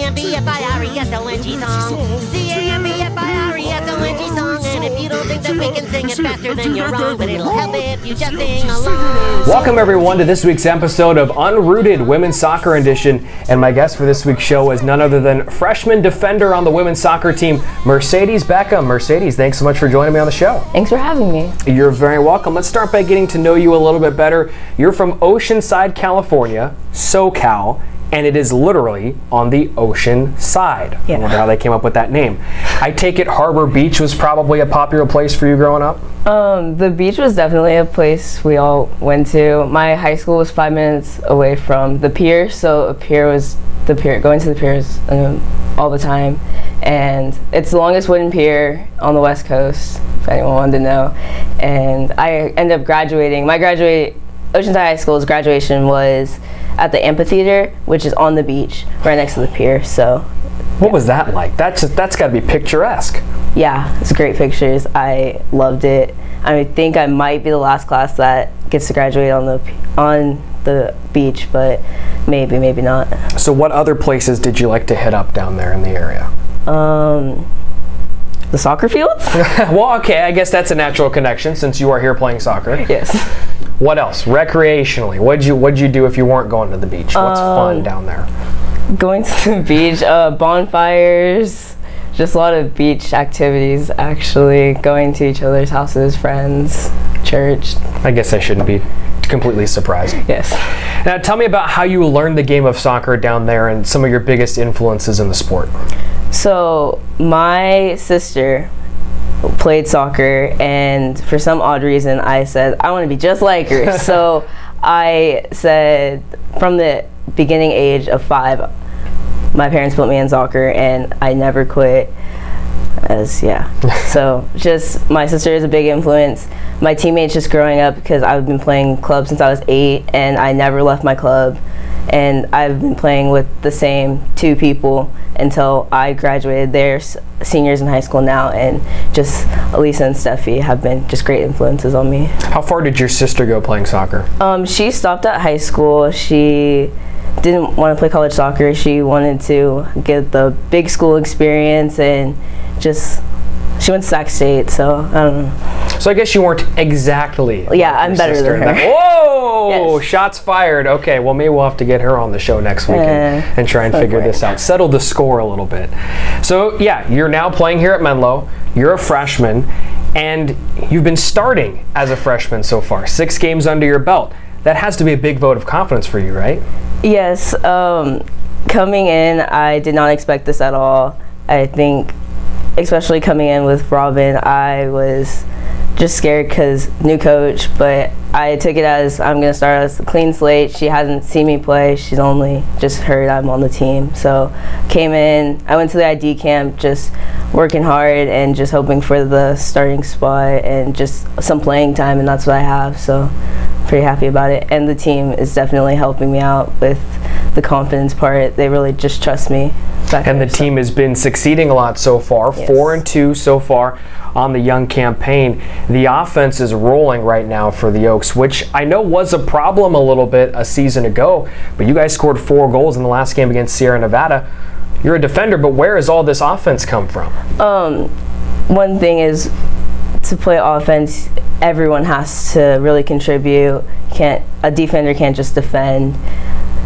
C-A-M-B-F-I-R-E-S-O-N-G song. C-A-M-B-F-I-R-E-S-O-N-G song. And if you don't think that we can sing it faster, then you're wrong. But it'll help if you just sing along. Welcome everyone to this week's episode of Unrooted Women's Soccer Edition. And my guest for this week's show is none other than freshman defender on the women's soccer team, Mercedes Beckham. Mercedes, thanks so much for joining me on the show. Thanks for having me. You're very welcome. Let's start by getting to know you a little bit better. You're from Oceanside, California, SoCal, and it is literally on the ocean side. Yeah. I wonder how they came up with that name. I take it Harbor Beach was probably a popular place for you growing up? The beach was definitely a place we all went to. My high school was 5 minutes away from the pier, so going to the piers all the time. And it's the longest wooden pier on the West Coast, if anyone wanted to know. And I ended up graduating. Oceanside High School's graduation was at the amphitheater, which is on the beach, right next to the pier. So, what was that like? That's got to be picturesque. Yeah, it's great pictures. I loved it. I think I might be the last class that gets to graduate on the beach, but maybe not. So, what other places did you like to hit up down there in the area? The soccer fields? Well, okay, I guess that's a natural connection since you are here playing soccer. Yes. What else? Recreationally, what'd you do if you weren't going to the beach? What's fun down there? Going to the beach, bonfires, just a lot of beach activities, actually. Going to each other's houses, friends, church. I guess I shouldn't be completely surprised. Yes. Now, tell me about how you learned the game of soccer down there and some of your biggest influences in the sport. So, my sister played soccer, and for some odd reason I said I want to be just like her. So I said from the beginning age of 5 my parents put me in soccer and I never quit. So just my sister is a big influence. My teammates just growing up, because I've been playing club since I was 8 and I never left my club, and I've been playing with the same 2 people until I graduated. They're seniors in high school now, and just Elisa and Steffi have been just great influences on me. How far did your sister go playing soccer? She stopped at high school. She didn't want to play college soccer. She wanted to get the big school experience, and she went to Sac State, so I don't know. So I guess you weren't exactly. Yeah, I'm better than her. Whoa! Yes. Shots fired. Okay, well maybe we'll have to get her on the show next week and try and figure this out. Settle the score a little bit. So yeah, you're now playing here at Menlo. You're a freshman, and you've been starting as a freshman so far. 6 games under your belt. That has to be a big vote of confidence for you, right? Yes. Coming in, I did not expect this at all. I think, especially coming in with Robin, I was just scared because new coach, but I took it as I'm going to start as a clean slate. She hasn't seen me play. She's only just heard I'm on the team. So came in, I went to the ID camp just working hard and just hoping for the starting spot and just some playing time, and that's what I have. So pretty happy about it. And the team is definitely helping me out with the confidence part. They really just trust me. And the team has been succeeding a lot so far. Yes. 4-2 so far on the young campaign. The offense is rolling right now for the Oaks, which I know was a problem a little bit a season ago, but you guys scored 4 goals in the last game against Sierra Nevada. You're a defender, but where has all this offense come from? One thing is, to play offense, everyone has to really contribute. A defender can't just defend.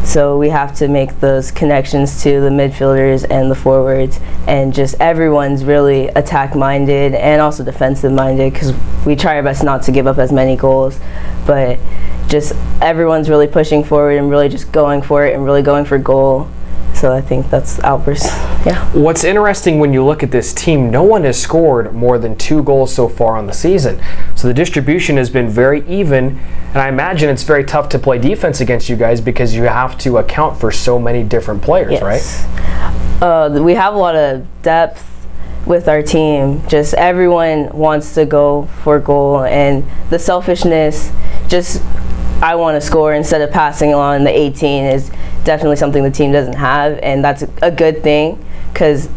So we have to make those connections to the midfielders and the forwards, and just everyone's really attack-minded and also defensive-minded, because we try our best not to give up as many goals, but just everyone's really pushing forward and really just going for it and really going for goal. So I think that's outburst. Yeah. What's interesting when you look at this team, no one has scored more than 2 goals so far on the season. So the distribution has been very even, and I imagine it's very tough to play defense against you guys because you have to account for so many different players, yes. Right? We have a lot of depth with our team. Just everyone wants to go for goal, and the selfishness, just I want to score instead of passing along the 18 is definitely something the team doesn't have, and that's a good thing, because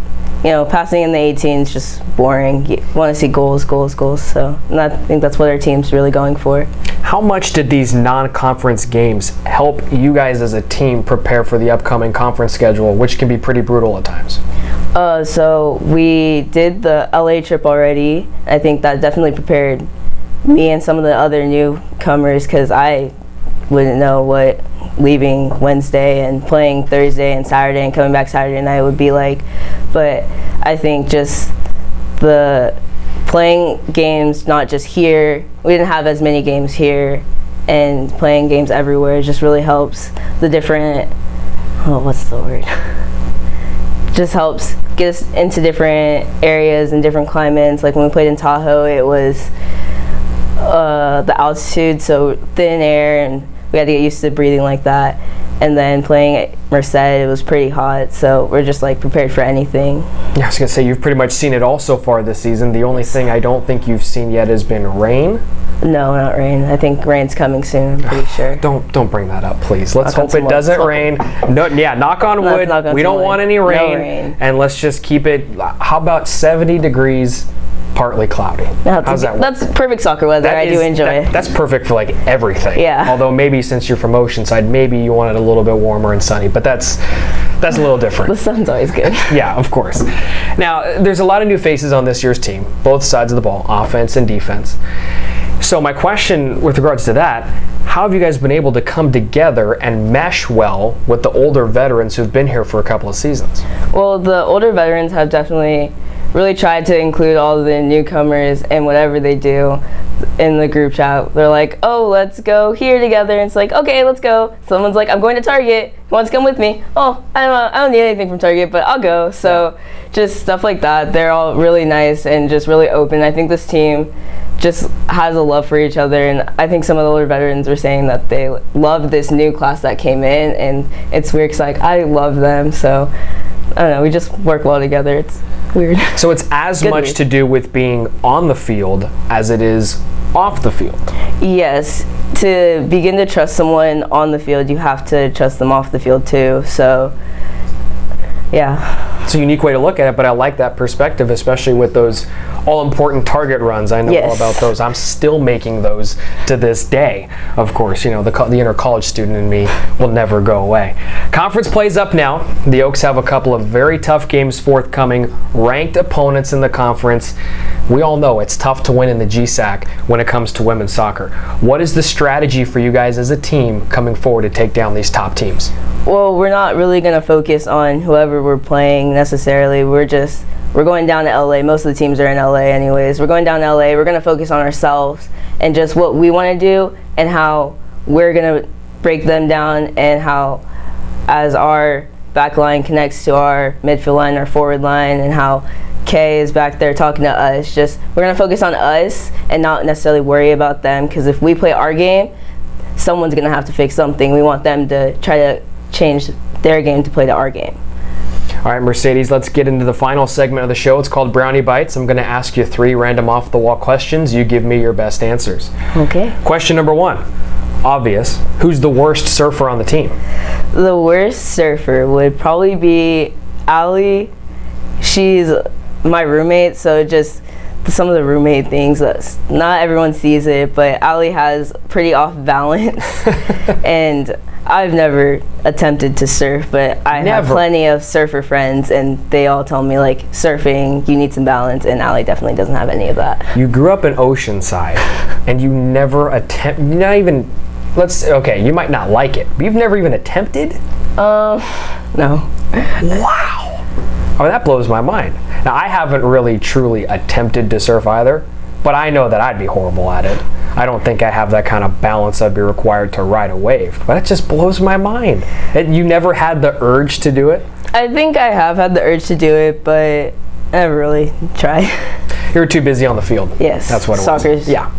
passing in the 18 is just boring. You want to see goals. So I think that's what our team's really going for. How much did these non-conference games help you guys as a team prepare for the upcoming conference schedule, which can be pretty brutal at times? So we did the LA trip already. I think that definitely prepared me and some of the other newcomers, because I wouldn't know what leaving Wednesday and playing Thursday and Saturday and coming back Saturday night would be like. But I think just the playing games, not just here, we didn't have as many games here, and playing games everywhere just really helps the different, just helps get us into different areas and different climates. Like when we played in Tahoe, it was the altitude, so thin air, and we had to get used to breathing like that. And then playing at Merced, it was pretty hot, so we're just like prepared for anything. Yeah, I was gonna say, you've pretty much seen it all so far this season. The only thing I don't think you've seen yet has been rain. No, not rain. I think rain's coming soon, I'm pretty sure. Don't bring that up, please. Let's hope it doesn't rain. No, yeah, knock on wood. We don't want any rain. No rain. And let's just keep it, how about 70 degrees, partly cloudy? How's that work? That's perfect soccer weather. I do enjoy it. That's perfect for like everything. Yeah. Although maybe since you're from Oceanside, maybe you want it a little bit warmer and sunny, but that's a little different. The sun's always good. Yeah, of course. Now, there's a lot of new faces on this year's team, both sides of the ball, offense and defense. So my question with regards to that, how have you guys been able to come together and mesh well with the older veterans who've been here for a couple of seasons? Well, the older veterans have definitely really tried to include all the newcomers in whatever they do in the group chat. They're like, oh, let's go here together. And it's like, okay, let's go. Someone's like, I'm going to Target. Who wants to come with me? Oh, I don't need anything from Target, but I'll go. So just stuff like that. They're all really nice and just really open. I think this team just has a love for each other, and I think some of the older veterans were saying that they love this new class that came in, and it's weird because like I love them, so I don't know, we just work well together. It's weird. So it's as much to do with being on the field as it is off the field. Yes, to begin to trust someone on the field, you have to trust them off the field too. So yeah. It's a unique way to look at it, but I like that perspective, especially with those all-important Target runs. I know all about those. I'm still making those to this day. Of course, you know, the inner college student in me will never go away. Conference plays up now. The Oaks have a couple of very tough games forthcoming, ranked opponents in the conference. We all know it's tough to win in the GSAC when it comes to women's soccer. What is the strategy for you guys as a team coming forward to take down these top teams? Well, we're not really going to focus on whoever we're playing necessarily. We're going down to LA. Most of the teams are in LA anyways. We're going down to LA. We're going to focus on ourselves and just what we want to do and how we're going to break them down, and how as our back line connects to our midfield line, our forward line, and how Kay is back there talking to us. Just we're going to focus on us and not necessarily worry about them, because if we play our game, someone's going to have to fix something. We want them to try to change their game to play to our game. All right, Mercedes, let's get into the final segment of the show. It's called Brownie Bites. I'm going to ask you 3 random off-the-wall questions. You give me your best answers. Okay. Question number 1. Obvious. Who's the worst surfer on the team? The worst surfer would probably be Allie. She's my roommate, so just some of the roommate things, not everyone sees it, but Allie has pretty off balance. And I've never attempted to surf, but I have plenty of surfer friends, and they all tell me, like, surfing, you need some balance, and Allie definitely doesn't have any of that. You grew up in Oceanside, and you never okay, you might not like it, but you've never even attempted? No. Wow. Oh, that blows my mind. Now, I haven't really truly attempted to surf either, but I know that I'd be horrible at it. I don't think I have that kind of balance I'd be required to ride a wave, but it just blows my mind. You never had the urge to do it? I think I have had the urge to do it, but I never really tried. You were too busy on the field. Yes. That's what it was. Yeah.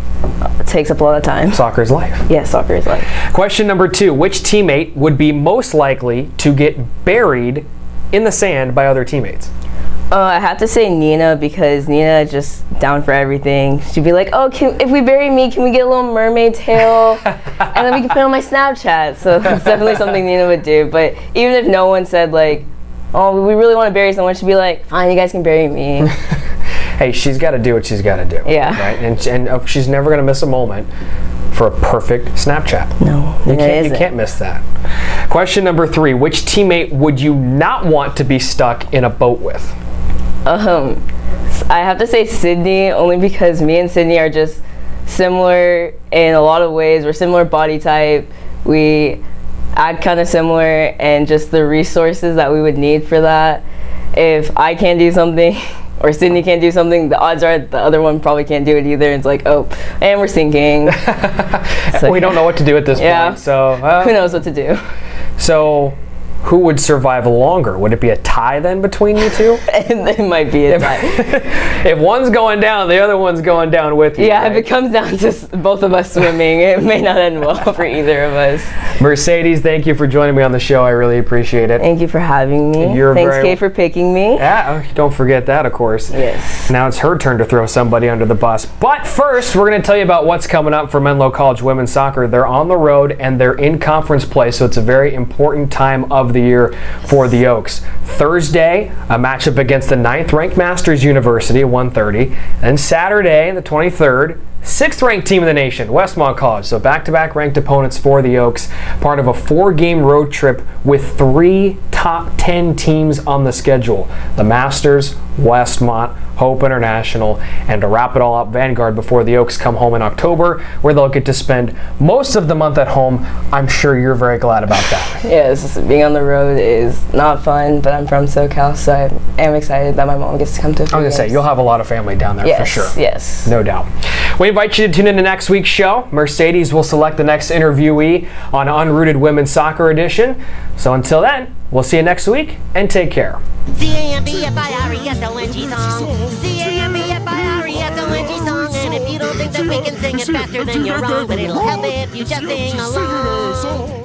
It takes up a lot of time. Soccer's life. Yes, soccer is life. Question number 2. Which teammate would be most likely to get buried in the sand by other teammates? I have to say Nina, because Nina is just down for everything. She'd be like, oh, if we bury me, can we get a little mermaid tail? And then we can put it on my Snapchat. So that's definitely something Nina would do. But even if no one said, like, oh, we really want to bury someone, she'd be like, fine, you guys can bury me. Hey, she's got to do what she's got to do. Yeah. Right? And she's never going to miss a moment for a perfect Snapchat. No, you can't miss that. Question number 3. Which teammate would you not want to be stuck in a boat with? I have to say Sydney, only because me and Sydney are just similar in a lot of ways. We're similar body type. We act kind of similar, and just the resources that we would need for that. If I can't do something or Sydney can't do something, the odds are the other one probably can't do it either. It's like, oh, and we're sinking. We don't know what to do at this point. So who knows what to do? So who would survive longer? Would it be a tie then between you two? It might be a tie. If one's going down, the other one's going down with you. Yeah, right? if it comes down to both of us swimming, it may not end well for either of us. Mercedes, thank you for joining me on the show. I really appreciate it. Thank you for having me. Thanks, Kay, for picking me. Yeah, don't forget that, of course. Yes. Now it's her turn to throw somebody under the bus. But first, we're going to tell you about what's coming up for Menlo College women's soccer. They're on the road and they're in conference play, so it's a very important time of the year for the Oaks. Thursday, a matchup against the 9th-ranked Masters University at 1:30. And Saturday, the 23rd, 6th-ranked team in the nation, Westmont College. So back-to-back ranked opponents for the Oaks, part of a 4-game road trip with 3 top 10 teams on the schedule. The Masters, Westmont, Hope International, and to wrap it all up, Vanguard before the Oaks come home in October, where they'll get to spend most of the month at home. I'm sure you're very glad about that. Yes, being on the road is not fun, but I'm from SoCal, so I am excited that my mom gets to come to a few I was going to say, you'll have a lot of family down there for sure. Yes. No doubt. We invite you to tune in to next week's show. Mercedes will select the next interviewee on Unrooted Women's Soccer Edition. So until then, we'll see you next week, and take care. C-A-M-B-F-I-R-E-S-O-N-G song. C-A-M-B-F-I-R-E-S-O-N-G song. And if you don't think that we can sing it faster, then you're wrong. But it'll help if you just sing along.